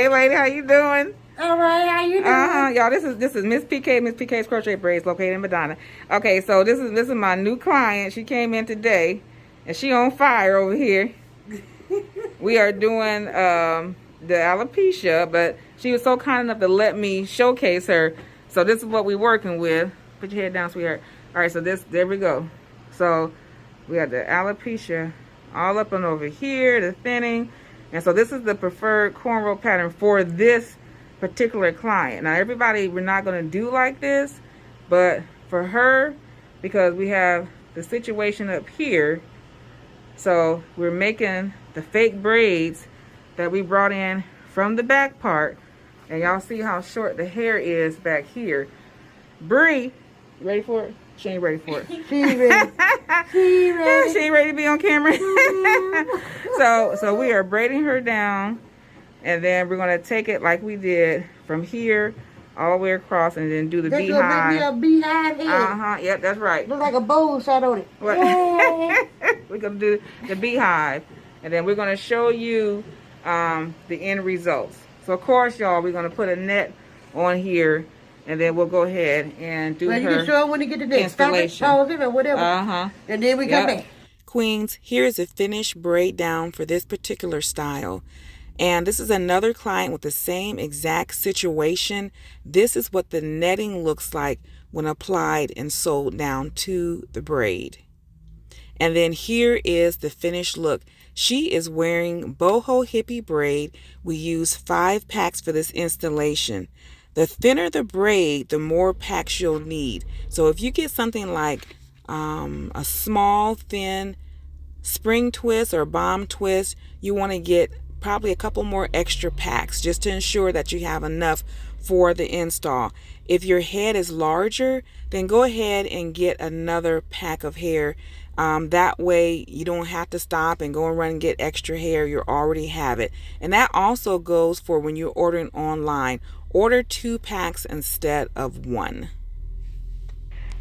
Hey, lady, how you doing? All right, how you doing? Y'all, this is Ms.Pk, Ms.Pk's Crochet Braids, located in Madonna. Okay, so this is my new client. She came in today, and she on fire over here. We are doing the alopecia, but she was so kind enough to let me showcase her. So this is what we're working with. Put your head down, sweetheart. All right, so there we go. So we have the alopecia all up and over here, the thinning. And so this is the preferred cornrow pattern for this particular client. Now everybody, we're not going to do like this, but for her, because we have the situation up here, so we're making the fake braids that we brought in from the back part. And y'all see how short the hair is back here. Bree, you ready for it? She ain't ready for it. She ready. She ready. She ain't ready to be on camera. So we are braiding her down, and then we're gonna take it like we did from here all the way across, and then do the beehive. That's gonna make me a beehive head. Yep, that's right. Look like a bowl shot on it. We're gonna do the beehive, and then we're gonna show you the end results. So of course, y'all, we're gonna put a net on here, and then we'll go ahead and do you can show when you get the net. installation. Stop it, pause it, or whatever. And then we come back. Queens, here is a finished braid down for this particular style. And this is another client with the same exact situation. This is what the netting looks like when applied and sewed down to the braid. And then here is the finished look. She is wearing boho hippie braid. We use 5 packs for this installation. The thinner the braid, the more packs you'll need. So if you get something like a small, thin spring twist or bomb twist, you want to get probably a couple more extra packs just to ensure that you have enough for the install. If your head is larger, then go ahead and get another pack of hair. That way you don't have to stop and go and run and get extra hair. You already have it. And that also goes for when you're ordering online. Order 2 packs instead of 1.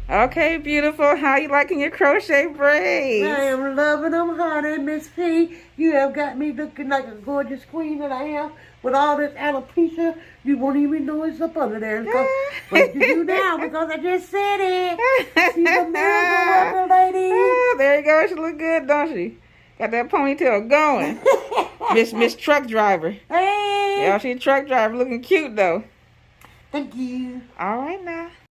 Okay, beautiful. How you liking your crochet braids? I am loving them, honey, Miss P. You have got me looking like a gorgeous queen that I am. With all this alopecia, you won't even know it's up under there. But you do now, because I just said it. She's a miracle worker, lady. Oh, there you go. She look good, don't she? Got that ponytail going. Miss Truck Driver. Hey. Yeah, she's a truck driver, looking cute though. Thank you. All right now.